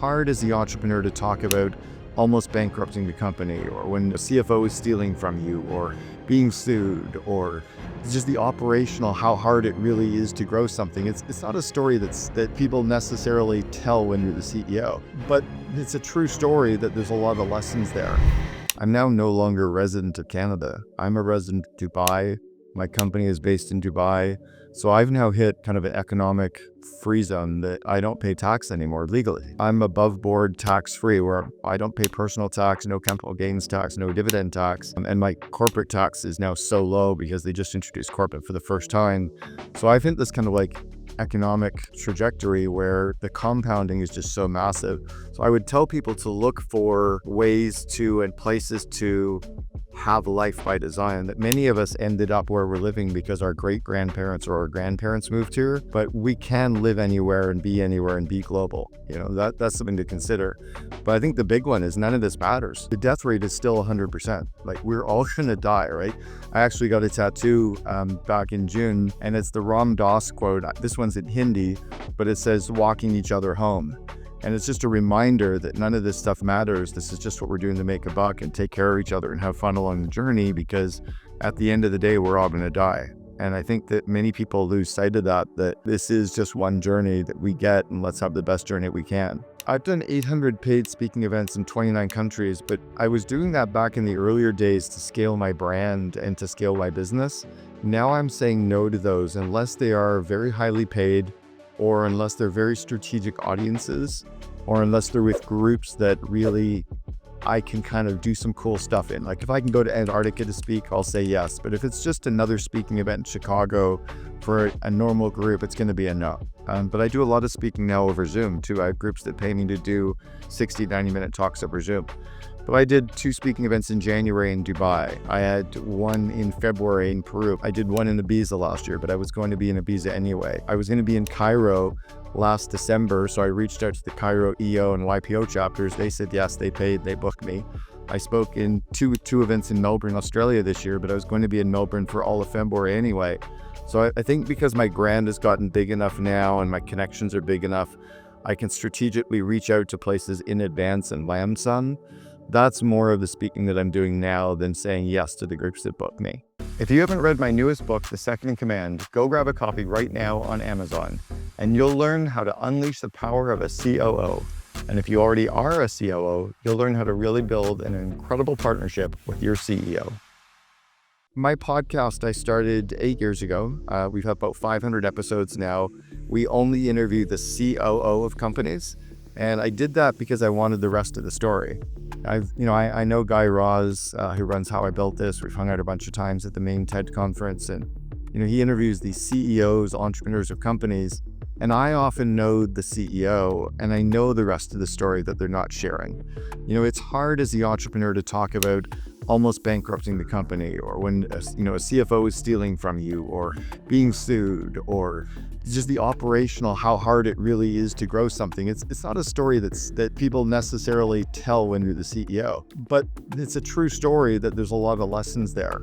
hard as the entrepreneur to talk about almost bankrupting the company, or when a CFO is stealing from you, or being sued, or just the operational, how hard it really is to grow something. It's not a story that people necessarily tell when you're the CEO, but it's a true story that there's a lot of lessons there. I'm now no longer a resident of Canada. I'm a resident of Dubai. My company is based in Dubai. So I've now hit kind of an economic free zone that I don't pay tax anymore legally. I'm above board tax free, where I don't pay personal tax, no capital gains tax, no dividend tax. And my corporate tax is now so low because they just introduced corporate for the first time. So I've hit this kind of like economic trajectory where the compounding is just so massive. So I would tell people to look for ways to and places to have life by design. That many of us ended up where we're living because our great grandparents or our grandparents moved here, but we can live anywhere and be global. That's something to consider. But I think the big one is none of this matters. The death rate is still 100%. Like, we're all gonna die, right? I actually got a tattoo back in June, and it's the Ram Dass quote. This one's in Hindi, but it says walking each other home. And it's just a reminder that none of this stuff matters. This is just what we're doing to make a buck and take care of each other and have fun along the journey, because at the end of the day, we're all going to die. And I think that many people lose sight of that this is just one journey that we get, and let's have the best journey we can. I've done 800 paid speaking events in 29 countries, but I was doing that back in the earlier days to scale my brand and to scale my business. Now I'm saying no to those unless they are very highly paid, or unless they're very strategic audiences, or unless they're with groups that really I can kind of do some cool stuff in. Like, if I can go to Antarctica to speak, I'll say yes. But if it's just another speaking event in Chicago for a normal group, it's going to be a no. But I do a lot of speaking now over Zoom too. I have groups that pay me to do 60, 90-minute talks over Zoom. But I did 2 speaking events in January in Dubai. I had one in February in Peru. I did one in Ibiza last year, but I was going to be in Ibiza anyway. I was going to be in Cairo last December, so I reached out to the Cairo EO and YPO chapters. They said yes, they paid, they booked me. I spoke in two events in Melbourne, Australia this year, but I was going to be in Melbourne for all of February anyway. So I think because my brand has gotten big enough now and my connections are big enough, I can strategically reach out to places in advance and land some. That's more of the speaking that I'm doing now than saying yes to the groups that book me. If you haven't read my newest book, The Second in Command, go grab a copy right now on Amazon, and you'll learn how to unleash the power of a COO. And if you already are a COO, you'll learn how to really build an incredible partnership with your CEO. My podcast I started 8 years ago. We've had about 500 episodes now. We only interview the COO of companies. And I did that because I wanted the rest of the story. I know Guy Raz, who runs How I Built This. We've hung out a bunch of times at the main TED conference, and he interviews the CEOs, entrepreneurs of companies. And I often know the CEO, and I know the rest of the story that they're not sharing. It's hard as the entrepreneur to talk about almost bankrupting the company, or when a CFO is stealing from you, or being sued, or just the operational, how hard it really is to grow something. It's not a story that people necessarily tell when you're the CEO, but it's a true story that there's a lot of lessons there.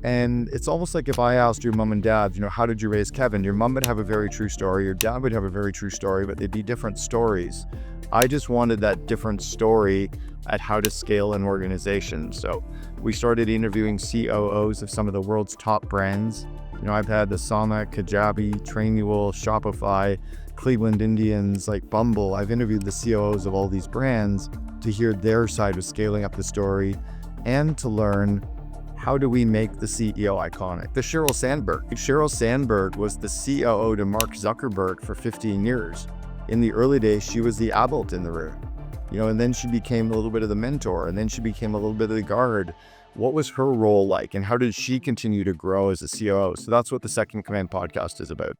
And it's almost like if I asked your mom and dad, how did you raise Kevin? Your mom would have a very true story, your dad would have a very true story, but they'd be different stories. I just wanted that different story at how to scale an organization. So we started interviewing COOs of some of the world's top brands. I've had the Asana, Kajabi, Trainual, Shopify, Cleveland Indians, like Bumble. I've interviewed the COOs of all these brands to hear their side of scaling up the story and to learn, how do we make the CEO iconic? The Sheryl Sandberg was the COO to Mark Zuckerberg for 15 years. In the early days, she was the adult in the room, and then she became a little bit of the mentor, and then she became a little bit of the guard. What was her role like, and how did she continue to grow as a COO? So that's what the Second Command podcast is about.